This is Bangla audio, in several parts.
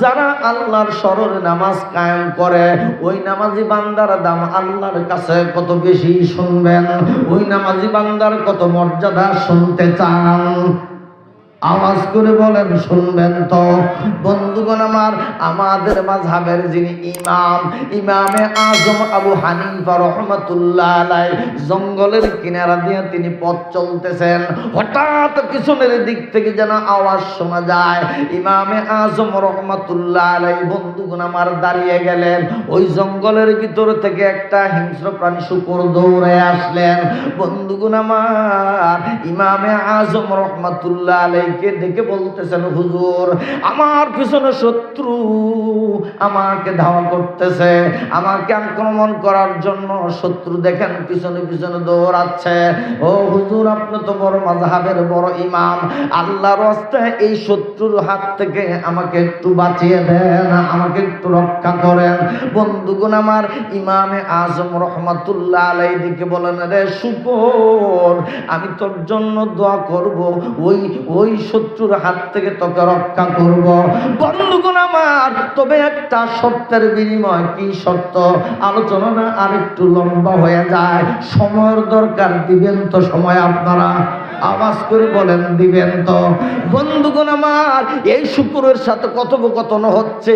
যারা আল্লাহর স্মরণে নামাজ কায়েম করে ওই নামাজি বান্দার দাম আল্লাহর কাছে কত বেশি শুনবেন, ওই নামাজি বান্দার কত মর্যাদা শুনতে চান? আওয়াজ করে বলেন, শুনবেন তো? বন্ধুগণ আমার, আমাদের মাযহাবের যিনি ইমাম, ইমামে আজম আবু হানিফা রাহমাতুল্লাহ আলাইহি জঙ্গলের কিনারা দিয়ে তিনি পথ চলতেছেন, হঠাৎ পিছনের দিক থেকে যেন আওয়াজ শোনা যায়। ইমামে আজম রাহমাতুল্লাহ আলাইহি বন্ধুগণ আমার দাঁড়িয়ে গেলেন। ওই জঙ্গলের ভিতর থেকে একটা হিংস্র প্রাণী শূকর দৌড়ে আসলেন। বন্ধুগণ আমার, ইমামে আজম রাহমাতুল্লাহ আলাইহি কে দেখে বলতেছেন, হুজুর আমার পিছনে শত্রু আমাকে ধাওয়া করতেছে, আমাকে আক্রমণ করার জন্য শত্রু দেখেন পিছনে পিছনে দৌড়াচ্ছে। ও হুজুর, আপনি তো বড় মাযহাবের বড় ইমাম, আল্লাহর রাস্তায় এই শত্রুর হাত থেকে আমাকে একটু বাঁচিয়ে দেন, আমাকে একটু রক্ষা করেন। বন্ধুগণ আমার, ইমামে আজম রাহমাতুল্লাহ আলাইহি দিকে বলেন, রে শূকর, আমি তোর জন্য দোয়া করব, ওই শত্রুর হাত থেকে তোকে রক্ষা করব। বন্ধুগণ আমার, তবে একটা শর্তের বিনিময়। কি শর্ত? আলোচনা না আর একটু লম্বা হয়ে যায়, সময়ের দরকার। দিবেন তো সময় আপনারা? আওয়াজ করে বলেন, দিবেন তো? বন্ধুগণ আমার, এই শূকরের সাথে কথোপকথন হচ্ছে।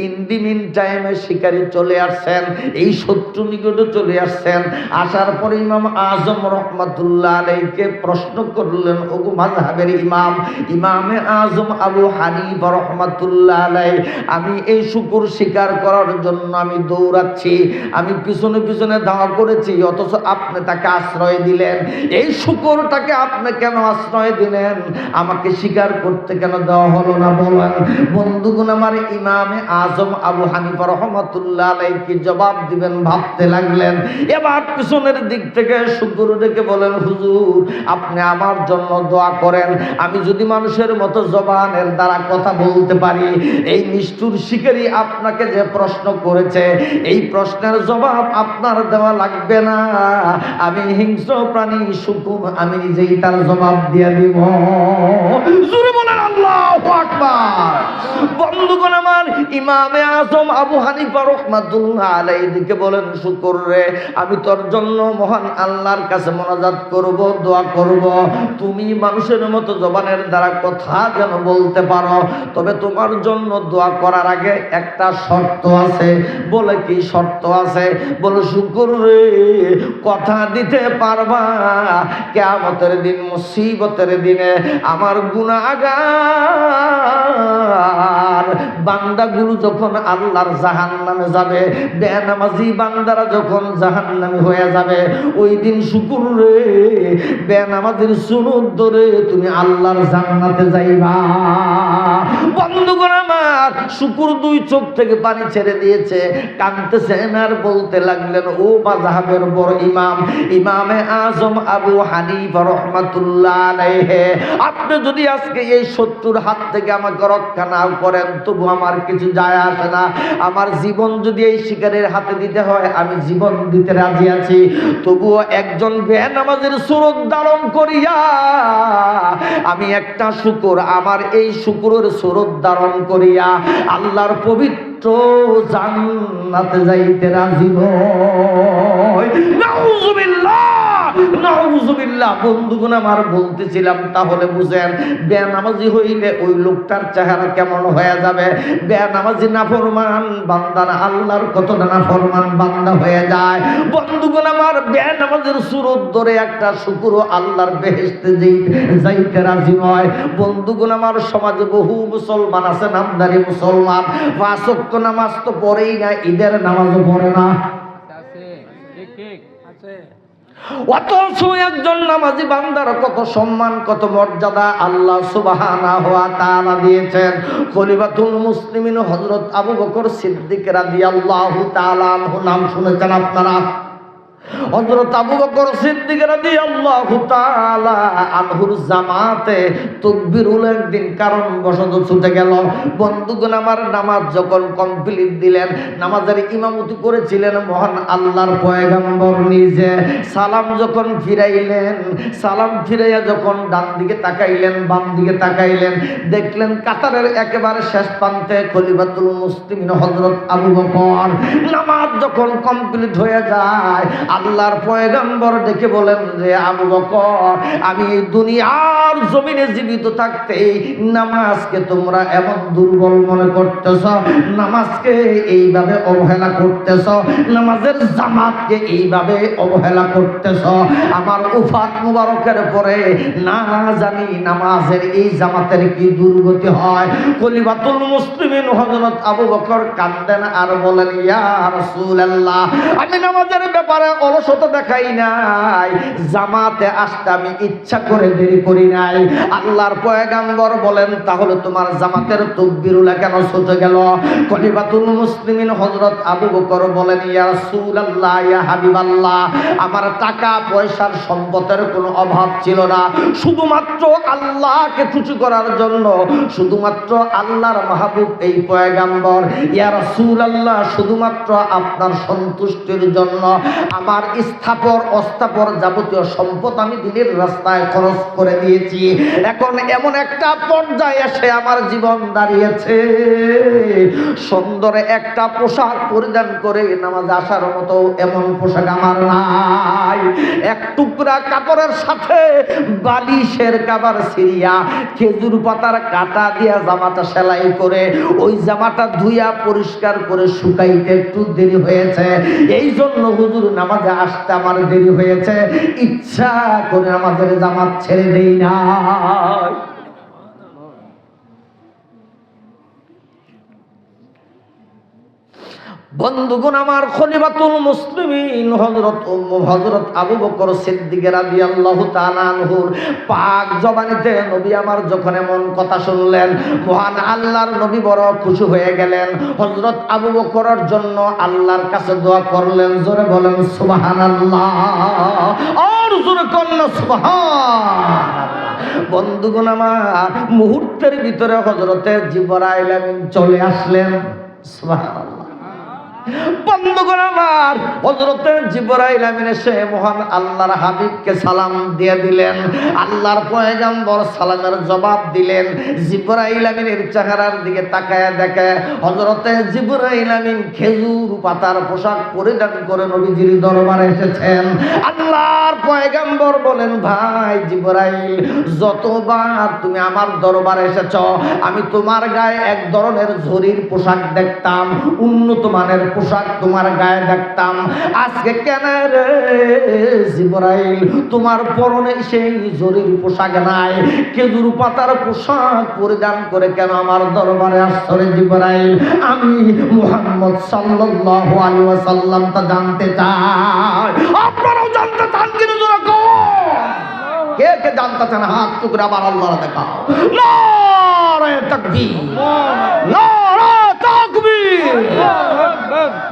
ইন দি মিন টাইমে শিকারী চলে আসছেন, এই শত্রু নিকটে চলে আসছেন। আসার পরে ইমাম আজম রাহমাতুল্লাহ আলাইহিকে প্রশ্ন করলেন, ওগো মাযহাবের ইমাম, ইমামে আজম আবু হানিফা রাহমাতুল্লাহ আলাইহি, আমি এই শূকর শিকার করার জন্য আমি দৌড়াচ্ছি, আমি পিছনে পিছনে ধাওয়া করেছি, অথচ আপনি তাকে আশ্রয় দিলেন। এই শূকরটাকে আপনি কেন আশ্রয় দিলেন? আমাকে শিকার করতে কেন দেওয়া হলো না, বলেন? বন্ধুগণ আমার, ইমামে আজম আবু হানিফা রাহমাতুল্লাহ আলাইহি কি জবাব দিবেন ভাবতে লাগলেন। এবার পিছনের দিক থেকে শূকর ডেকে বলেন, হুজুর আপনি আমার জন্য দোয়া করেন, আমি যদি মানুষের মতো জবানের দ্বারা কথা বলতে পারি। এই নিষ্ঠুর শিকারী আপনাকে যে প্রশ্ন করেছে, এই প্রশ্নের জবাব আপনার দেওয়া লাগবে না, আমি হিংস্র প্রাণী শূকর, আমি নিজেই তার জবাব দিয়ে দিব। জোরে বলেন আল্লাহু আকবার। বন্ধুগণ আমার, ইমামে আজম আবু হানিফা রাহমাতুল্লাহ আলাইহি দিকে বলেন, শূকর রে, আমি তোর জন্য মহান আল্লাহর কাছে মোনাজাত করব, দোয়া করব, তুমি মানুষের মতো জবানের দ্বারা কথা যেন বলতে পারো। তবে তোমার জন্য দোয়া করার আগে একটা শর্ত আছে। বলে, কি শর্ত আছে? বলে, শূকর রে, কথা দিতে পারবা কিয়ামতের দিন, মুসিবতের দিনে আমার গুনাহগার বান্দাগুলো যখন আল্লাহর জাহান্নামে যাবে, বেনামাজি বান্দারা যখন জাহান্নামী হয়ে যাবে, ওই দিন শূকর রে, বেনামাজির সুন্নত ধরে তুমি আল্লাহর জান্নাতে যাইবা। বন্ধুগণ আমার, শূকর দুই চোখ থেকে পানি ছেড়ে দিয়েছে, কাঁদতেছেন আর বলতে লাগলেন, ও মাযহাবের বড় ইমাম, ইমামে আজম আবু হানিফা রাহমাতুল্লাহ আলাইহি, আপনি যদি আজকে এই শত্রুর হাত থেকে আমাকে রক্ষা না করেন, তবু আমার কিছু যায় আসে না। আমার জীবন যদি এই শিকারের হাতে দিতে হয়, আমি জীবন দিতে রাজি আছি। তবুও একজন বেনামাজের সুরত ধারণ করিয়া আমি একটা শূকর, আমার এই শূকরের সুরত ধারণ করিয়া আল্লাহর পবিত্র জান্নাতে যাইতে রাজি হই। নাউযুবিল্লাহ, নাউযুবিল্লাহ। বন্ধুগণ আমার, বলতেছিলাম, তাহলে বুঝেন বেনামাজি হইলে ওই লোকটার চেহারা কেমন হয়ে যাবে। বেনামাজি নাফরমান বান্দা না, আল্লাহর কতটা নাফরমান বান্দা হয়ে যায়। বন্ধুগণ আমার, বেনামাজির সুরত ধরে একটা শূকর আল্লাহর বেহেশতে যাইতে রাজি হয়। বন্ধুগণ আমার, সমাজে বহু মুসলমান আছে, নামদারি মুসলমান, পাঁচ ওয়াক্ত নামাজ তো পড়েই না, ঈদের নামাজও পড়ে না। অথচ একজন নামাজি বান্দার কত সম্মান, কত মর্যাদা আল্লাহ সুবহানাহু ওয়া তাআলা দিয়েছেন। খলিফাতুল মুসলিমিন হযরত আবু বকর সিদ্দিক রাদিয়াল্লাহু তাআলা আনহু নাম শুনেছেন আপনারা? হযরত আবু বকর সিদ্দিক রাদিয়াল্লাহু তাআলা আনহুর জামাতে তাকবীরুল একদিন কারণ বশত ছুটে গেল। বন্ধুগণ আমার, নামাজ যখন কমপ্লিট দিলেন, নামাজের ইমামতি করেছিলেন মহান আল্লাহর পয়গম্বর নিজে। সালাম যখন ফিরাইলেন, সালাম ফিরাইয়া যখন ডান দিকে তাকাইলেন, বাম দিকে তাকাইলেন, দেখলেন কাতারের একেবারে শেষ প্রান্তে খলিফাতুল মুসলিমিন হযরত আবু বকর। নামাজ যখন কমপ্লিট হয়ে যায়, আল্লাহর পয়গম্বর ডেকে বলেন যে আবু বকর, আমি এই দুনিয়ার জমিনে জীবিত থাকতে নামাজকে তোমরা এমন দুর্বল মনে করতেছ, নামাজকে এইভাবে অবহেলা করতেছ, নামাজের জামাতকে এইভাবে অবহেলা করতেছ। আমার উফাত মুবারকের পরে না জানি নামাজের এই জামাতের কি দুর্গতি হয়। খলিফাতুল মুসলিমিন হযরত আবু বকর কাঁদেন আর বলেন, ইয়া রাসূলুল্লাহ, আমি নামাজের ব্যাপারে অলসতা দেখাই নাই, জামাতে আসতে আমি ইচ্ছা করে দেরি করি নাই। আল্লাহর পয়গম্বর বলেন, তাহলে তোমার জামাতের তাকবীরুল কেন ছুটে গেল? খলিফাতুল মুসলিমিন হযরত আবু বকর বলেন, ইয়া রাসূলুল্লাহ, ইয়া হাবিবাল্লাহ, আমার টাকা পয়সার সম্পদের কোনো অভাব ছিল না, শুধুমাত্র আল্লাহকে খুশি করার জন্য, শুধুমাত্র আল্লাহর মাহবুব এই পয়গম্বর, ইয়া রাসূলুল্লাহ, শুধুমাত্র আপনার সন্তুষ্টির জন্য আমার স্থাপর অস্থাপর যাবতীয় সম্পদ আমি দিনের রাস্তায় খরচ করে দিয়েছি। এখন এমন একটা পর্যায়ে এসে আমার জীবন দাঁড়িয়েছে, সুন্দর একটা পোশাক পরিধান করে নামাজে আসার মতো এমন পোশাক আমার নাই। এক টুকরা কাপড়ের সাথে বালিশের কাবার সিরিয়া খেজুর পাতার কাটা দিয়া জামাটা সেলাই করে ওই জামাটা ধুইয়া পরিষ্কার করে শুকাইতে একটু দেরি হয়েছে, এই জন্য হুজুর নামাজে আসতে আমার দেরি হয়েছে, ইচ্ছা করে নামাজের জামাত ছেড়ে দেই না। বন্ধুগণ আমার, খলিফাতুল মুসলিমিন হযরত আবু বকর সিদ্দিক রাদিয়াল্লাহু তাআলা আনহুর পাক জবানিতে নবী আমার যখন এমন কথা শুনলেন, মহান আল্লাহর নবী বড় খুশি হয়ে গেলেন। হযরত আবু বকরের জন্য আল্লাহর কাছে দোয়া করলেন। জোরে বলেন সুবহানাল্লাহ, আর জোরে কন্যা সুবহানাল্লাহ। বন্ধুগণ আমার, মুহূর্তের ভিতরে হযরতে জিবরাইল আমিন চলে আসলেন। সুবহানাল্লাহ। বন্ধুগণ আমার, হযরতে জিবরাইল আমিন এসে মহান আল্লাহর হাবিবকে সালাম দিয়ে দিলেন। আল্লাহর পয়গম্বর সালামের জবাব দিলেন। জিবরাইল আমিনের চেহারার দিকে তাকায় দেখে হযরতে জিবরাইল আমিন খেজুর পাতার পোশাক পরিধান করে নবীজির দরবারে এসেছেন। আল্লাহর পয়গম্বর বলেন, ভাই জিবরাইল, যতবার তুমি আমার দরবারে এসেছ আমি তোমার গায়ে এক ধরনের জরির পোশাক দেখতাম, উন্নত মানের পোশাক তোমার গায়ে দেখতাম, আজকে কেন রে জিবরাইল তোমার পরনে সেই জরির পোশাক নাই, খেজুর পাতার পোশাক পরিধান করে কেন আমার দরবারে আসছো রে জিবরাইল? আমি মুহাম্মদ সাল্লাল্লাহু আলাইহি ওয়াসাল্লাম তা জানতে চাই। আপনারাও জানতে চান কিনা জোরে কও? কে কে জানতে চান হাত টুকরা আবার আল্লাহর দেখাও। নারে তাকবীর, নারে তাকবীর।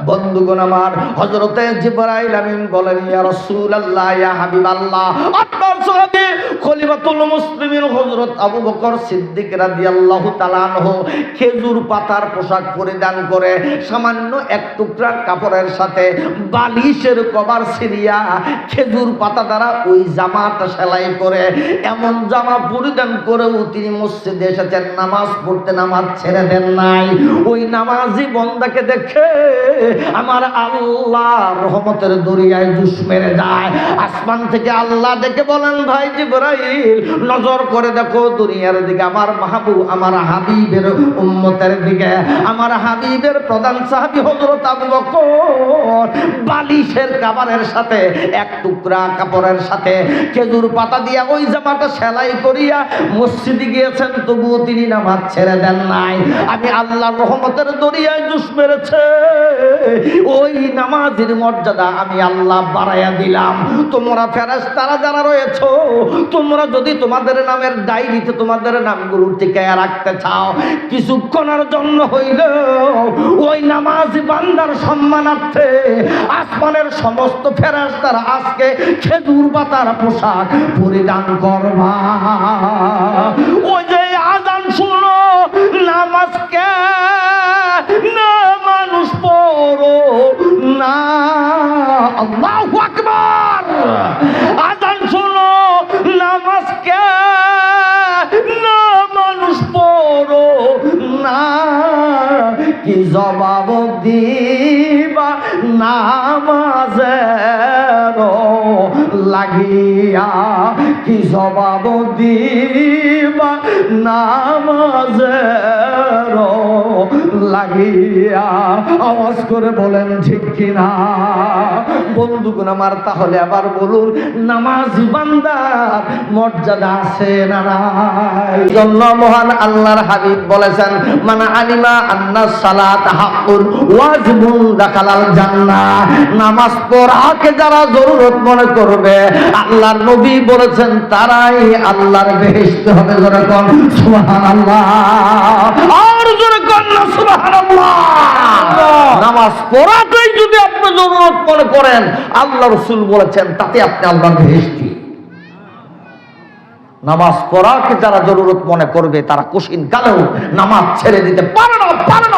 বন্ধুগণ আমার, হযরতে জিবরাইল আমিন বলেন, ইয়া রাসূলুল্লাহ, ইয়া হাবিবাল্লাহ, আপনার সাহাবী খলিফাতুল মুসলিমিন হযরত আবু বকর সিদ্দিক রাদিয়াল্লাহু তাআলা আনহু খেজুর পাতার পোশাক পরিধান করে সামান্য এক টুকরা কাপড়ের সাথে বালিশের কভার সিরিয়া খেজুর পাতা দ্বারা ওই জামাটা সেলাই করে এমন জামা পরিধান করেও তিনি মসজিদে এসেছেন নামাজ পড়তে, নামাজ ছেড়ে দেন নাই। ওই নামাজি বন্দাকে দেখে আমার আল্লাহ রহমতের দরিয়ায় জুস মেরে যায়। আসমান থেকে আল্লাহ ডেকে বলেন, ভাই জিবরাইল, নজর করে দেখো দুনিয়ার দিকে, আমার মাহবুব, আমার হাবিবের উম্মতের দিকে। আমার হাবিবের প্রধান সাহাবী হযরত আবু বকর বালিশের কাপড়ের সাথে এক টুকরা কাপড়ের সাথে খেজুর পাতা দিয়া ওই জামাটা সেলাই করিয়া মসজিদে গিয়েছেন, তবুও তিনি নামাজ ছেড়ে দেন নাই। আমি আল্লাহর রহমতের দরিয়ায় জুস মেরেছে, ওই নামাজের মর্যাদা আমি আল্লাহ বাড়াইয়া দিলাম। তোমরা ফেরেশতারা যারা রয়েছে রেখেছো। তোমরা যদি তোমাদের নামের ডায়েরিতে তোমাদের নামগুলো টিকায়া রাখতে চাও, কিছুক্ষণের জন্য হইলেও ওই নামাজি বান্দার সম্মানার্থে আসমানের সমস্ত ফেরেশতারা আজকে খেজুর পাতার পোশাক পরিধান করবা। ওই যে আযান শুনো, নামাজকে না মানুষ পড়ো না। আল্লাহু আকবার। আযান শুনো, নামাজকে না মানুষ পড়ো না। কি জবাব দিবা নামাজের লাগিয়া, কি জবাব দিবা নামাজের লাগিয়া। আওয়াজ করে বলেন ঠিক কিনা বন্ধুগণ আমার? তাহলে আবার বলুন, নামাজি বান্দার মর্যাদা আছে না নাই? জন্য মহান আল্লাহর হাবিব বলেছেন, মান আলিমা আন্না সালাত হাক্কুন ওয়াজিবুন দাখালাল জান্নাহ। নামাজ পড়াকে যারা জরুরত মনে করবে, আল্লাহর নবী বলেছেন তারাই আল্লাহর বেহেশতে হবে। জোরে কোন সুবহানাল্লাহ, আর জোরে কোন সুবহানাল্লাহ। নামাজ পড়াটাই যদি আপনি জরুরত মনে করেন, আল্লাহ রাসূল বলেছেন তাতে আপনি আল্লাহর বেহেশতি। নামাজ পড়াকে যারা জরুরত মনে করবে, তারা কঠিন কালেও নামাজ ছেড়ে দিতে পারে না।